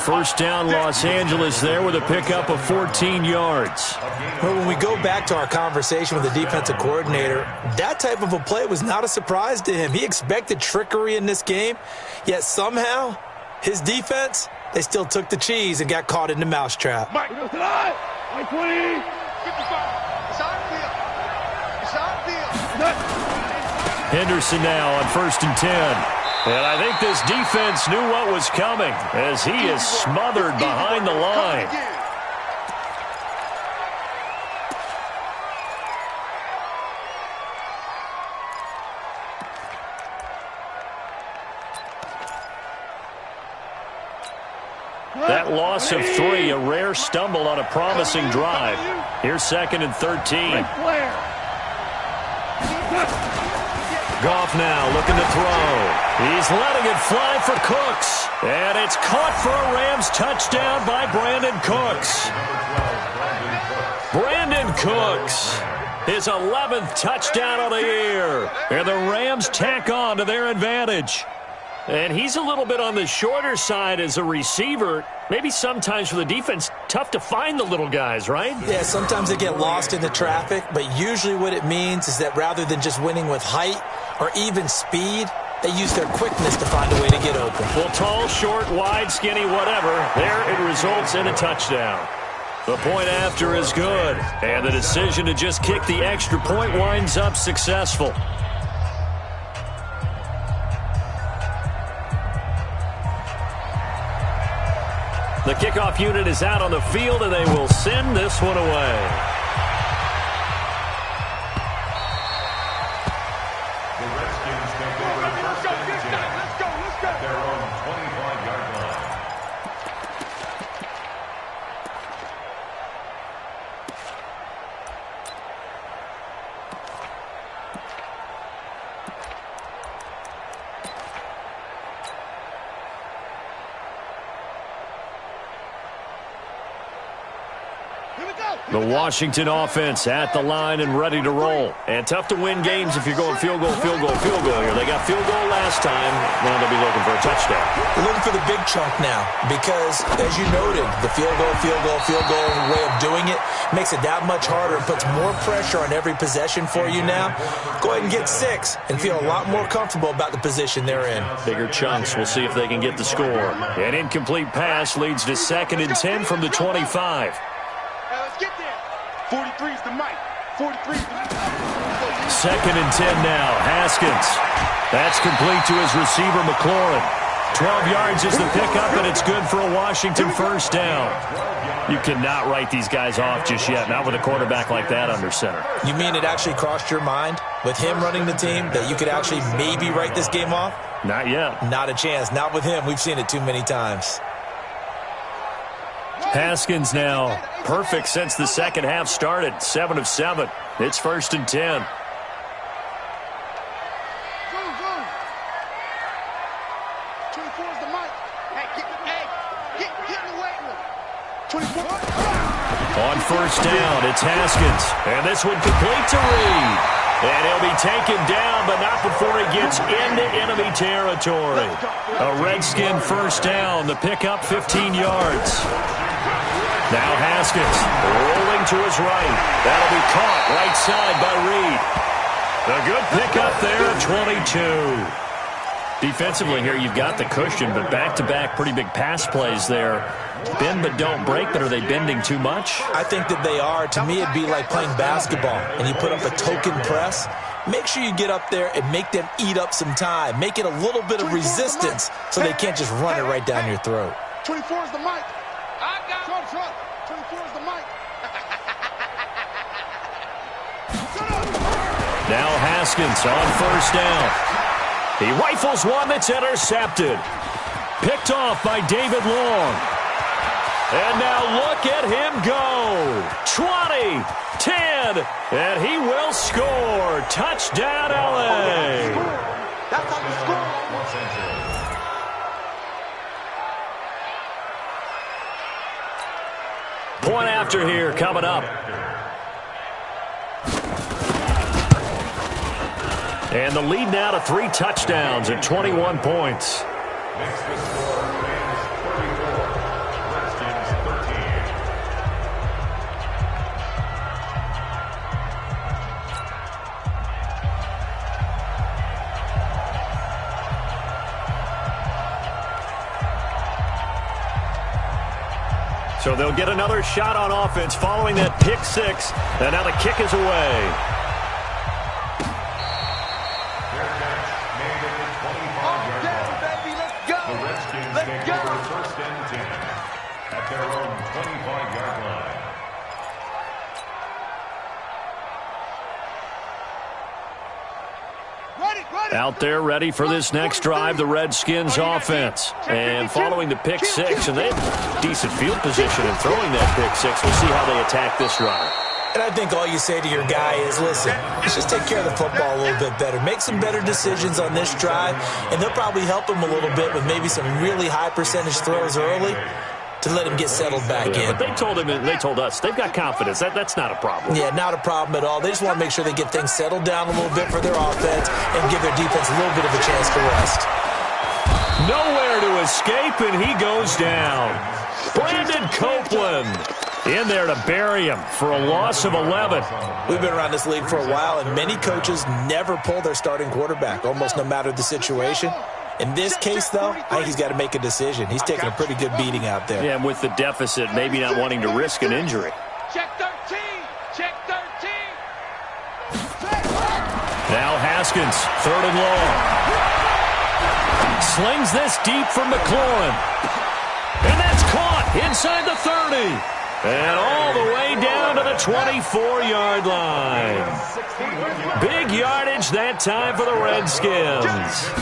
First down, Los Angeles there with a pickup of 14 yards. Well, when we go back to our conversation with the defensive coordinator, that type of a play was not a surprise to him. He expected trickery in this game, yet somehow his defense, they still took the cheese and got caught in the mousetrap. Mike, 20. 55. It's our field. It's our field. Henderson now on 1st and 10. And I think this defense knew what was coming as he is smothered behind the line. That loss of 3, a rare stumble on a promising drive. Here's 2nd and 13. Goff now looking to throw. He's letting it fly for Cooks. And it's caught for a Rams touchdown by Brandon Cooks. Brandon Cooks, his 11th touchdown of the year. And the Rams tack on to their advantage. And he's a little bit on the shorter side as a receiver. Maybe sometimes for the defense, tough to find the little guys, right? Yeah, sometimes they get lost in the traffic, but usually what it means is that rather than just winning with height or even speed, they use their quickness to find a way to get open. Well, tall, short, wide, skinny, whatever, there it results in a touchdown. The point after is good, and the decision to just kick the extra point winds up successful. The kickoff unit is out on the field, and they will send this one away. The Redskins take over first and 10 at their own 25-yard line. The Washington offense at the line and ready to roll. And tough to win games if you're going field goal, field goal, field goal here. They got field goal last time. Now they'll be looking for a touchdown. Looking for the big chunk now because, as you noted, the field goal way of doing it makes it that much harder and puts more pressure on every possession for you now. Go ahead and get 6 and feel a lot more comfortable about the position they're in. Bigger chunks. We'll see if they can get the score. An incomplete pass leads to 2nd and 10 from the 25. Let's get there. 43 is the mic. 43 is the mic. 2nd and 10 now. Haskins. That's complete to his receiver, McLaurin. 12 yards is the pickup, and it's good for a Washington first down. You cannot write these guys off just yet, not with a quarterback like that under center. You mean it actually crossed your mind with him running the team that you could actually maybe write this game off? Not yet. Not a chance. Not with him. We've seen it too many times. Haskins now perfect since the second half started. 7 of 7. It's 1st and 10. On first down, it's Haskins. And this one complete to Reed. And he'll be taken down, but not before he gets into enemy territory. A Redskin first down. The pickup 15 yards. Now Haskins rolling to his right. That'll be caught right side by Reed. A good pickup there, 22. Defensively here, you've got the cushion, but back-to-back pretty big pass plays there. Bend but don't break, but are they bending too much? I think that they are. To me, it'd be like playing basketball, and you put up a token press. Make sure you get up there and make them eat up some time. Make it a little bit of resistance so they can't just run it right down your throat. 24 is the mic. I got it. 24 is the mic. Now Haskins on first down. He rifles one that's intercepted. Picked off by David Long. And now look at him go. 20, 10, and he will score. Touchdown, LA. That's how you score. Point after here coming up. And the lead now to 3 touchdowns at 21 points. Makes the score Rams 34, Redskins 13. So they'll get another shot on offense following that pick 6. And now the kick is away. Out there ready for this next drive, the Redskins offense. And following the pick 6, and they have decent field position in throwing that pick 6. We'll see how they attack this drive. And I think all you say to your guy is, listen, let's just take care of the football a little bit better. Make some better decisions on this drive, and they'll probably help him a little bit with maybe some really high percentage throws early to let him get settled back in. But they told him, and they told us, they've got confidence. That's not a problem. Yeah, not a problem at all. They just want to make sure they get things settled down a little bit for their offense and give their defense a little bit of a chance to rest. Nowhere to escape, and he goes down. Brandon Copeland in there to bury him for a loss of 11. We've been around this league for a while, and many coaches never pull their starting quarterback, almost no matter the situation. In this case, though, I think he's got to make a decision. He's taking a pretty good beating out there. Yeah, and with the deficit, maybe not wanting to risk an injury. Check 13. Check 13. Now Haskins, 3rd and long. Slings this deep for McLaurin. And that's caught inside the 30. And all the way down to the 24-yard line. Big yardage that time for the Redskins.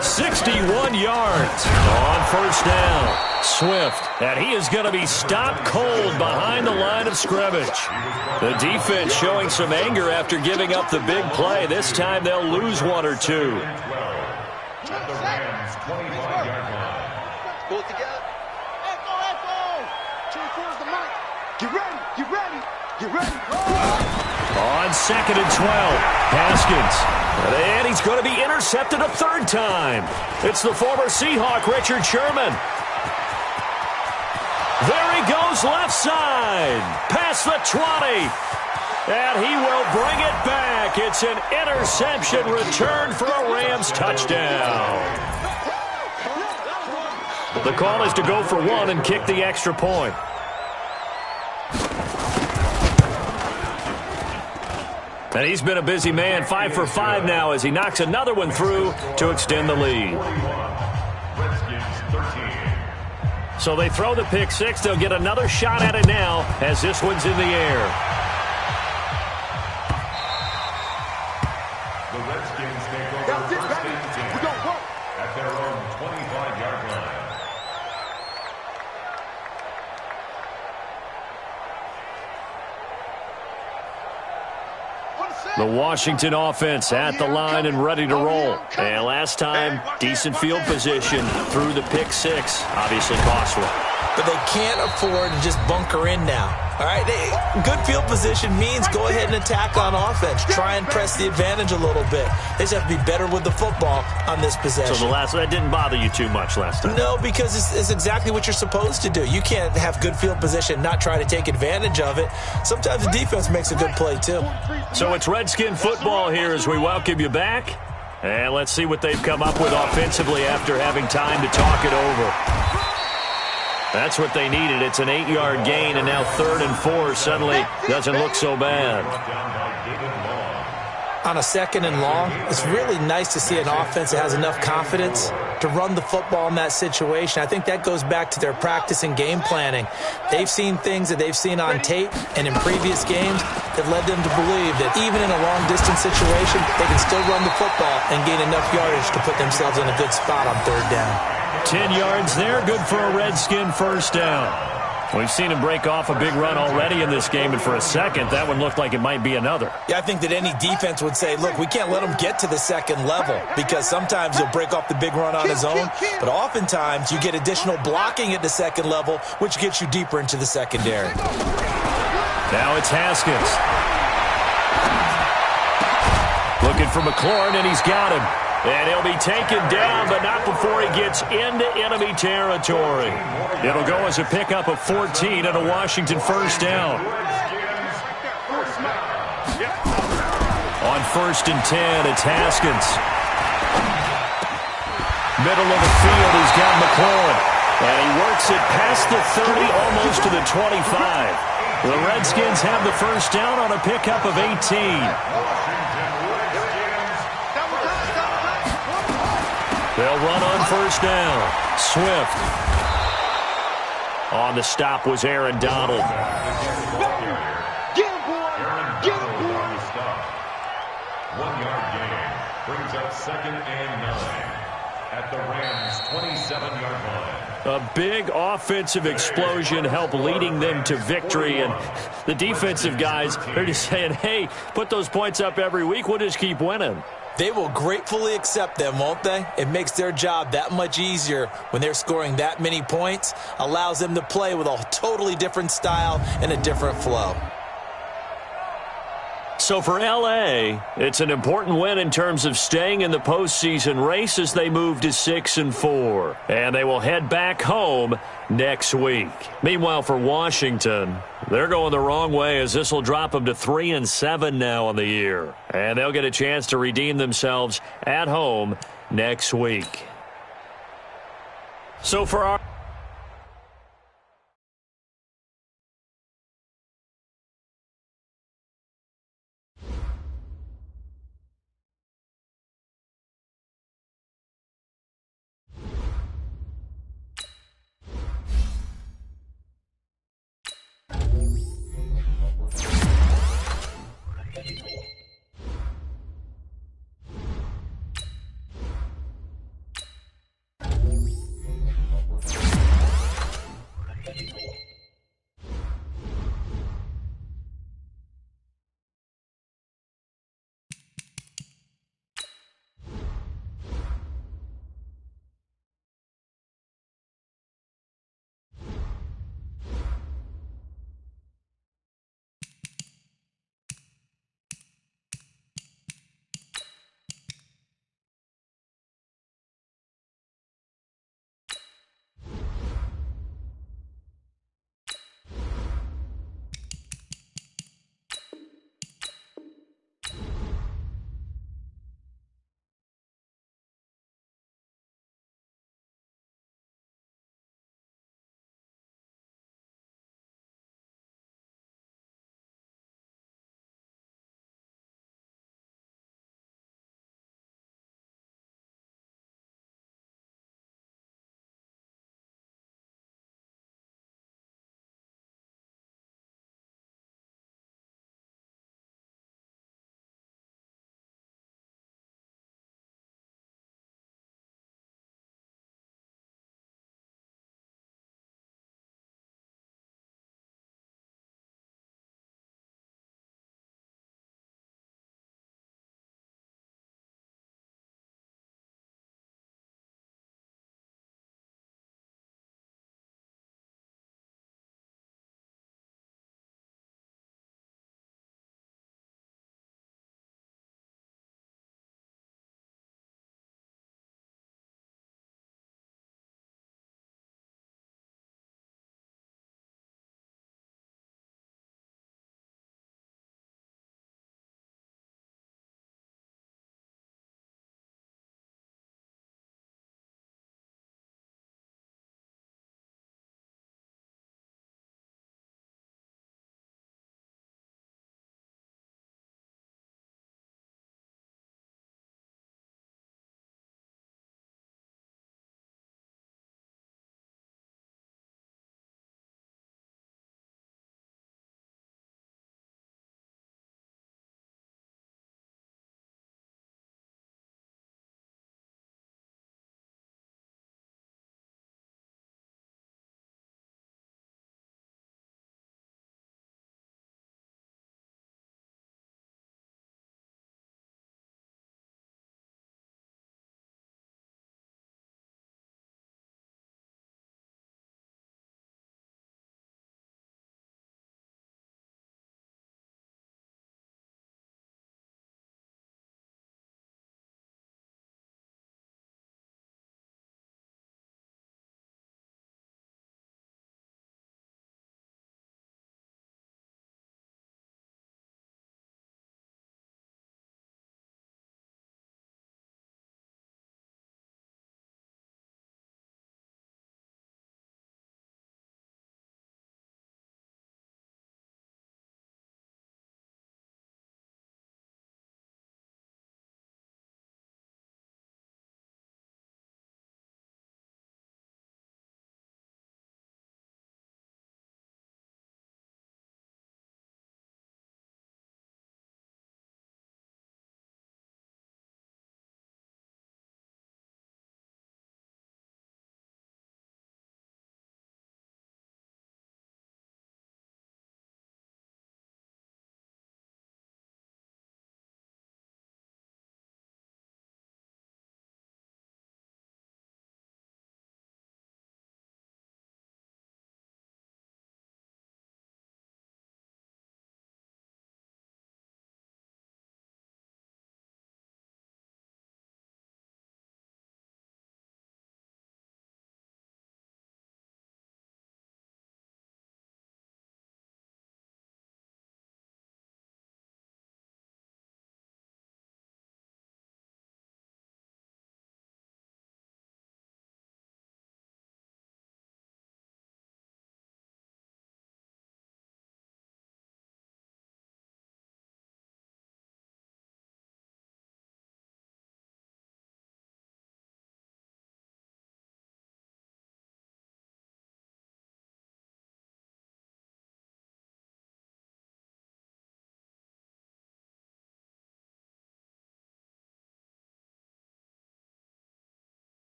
61 yards on 1st down. Swift, and he is going to be stopped cold behind the line of scrimmage. The defense showing some anger after giving up the big play. This time they'll lose 1 or 2. At the Rams 25-yard line. Pull it together. Echo. Towards the mic. Get ready. Get ready. Get ready. On 2nd and 12, Haskins. And he's going to be intercepted a 3rd time. It's the former Seahawk, Richard Sherman. There he goes left side. Past the 20. And he will bring it back. It's an interception return for a Rams touchdown. The call is to go for 1 and kick the extra point. And he's been a busy man, 5 for 5 now as he knocks another one through to extend the lead. So they throw the pick 6. They'll get another shot at it now as this one's in the air. The Redskins take over 1st and 10 at their own 25-yard line. The Washington offense at the line and ready to roll. And last time, decent field position through the pick 6. Obviously costly. But they can't afford to just bunker in now. All right, good field position means go ahead and attack on offense. Try and press the advantage a little bit. They just have to be better with the football on this possession. So that didn't bother you too much last time? No, because it's exactly what you're supposed to do. You can't have good field position and not try to take advantage of it. Sometimes the defense makes a good play, too. So it's Redskin football here as we welcome you back. And let's see what they've come up with offensively after having time to talk it over. That's what they needed. It's an 8-yard gain, and now 3rd and 4 suddenly doesn't look so bad. On a 2nd and long, it's really nice to see an offense that has enough confidence to run the football in that situation. I think that goes back to their practice and game planning. They've seen things that they've seen on tape and in previous games that led them to believe that even in a long-distance situation, they can still run the football and gain enough yardage to put themselves in a good spot on 3rd down. 10 yards there, good for a Redskin 1st down. We've seen him break off a big run already in this game, and for a second, that one looked like it might be another. Yeah, I think that any defense would say, look, we can't let him get to the 2nd level because sometimes he'll break off the big run on his own, but oftentimes you get additional blocking at the 2nd level, which gets you deeper into the secondary. Now it's Haskins. Looking for McLaurin, and he's got him. And he'll be taken down, but not before he gets into enemy territory. It'll go as a pickup of 14 and a Washington first down. On 1st and 10, it's Haskins. Middle of the field, he's got McLaurin. And he works it past the 30, almost to the 25. The Redskins have the first down on a pickup of 18. They'll run on first down. Swift. On the stop was Aaron Donald. Get him, boy! Get him, boy! 1 yard gain brings up 2nd and 9 at the Rams' 27-yard line. A big offensive explosion helped leading them to victory, and the defensive guys are just saying, hey, put those points up every week, we'll just keep winning. They will gratefully accept them, won't they? It makes their job that much easier when they're scoring that many points, allows them to play with a totally different style and a different flow. So for L.A., it's an important win in terms of staying in the postseason race as they move to 6-4. And they will head back home next week. Meanwhile, for Washington, they're going the wrong way as this will drop them to 3-7 now on the year. And they'll get a chance to redeem themselves at home next week. So for our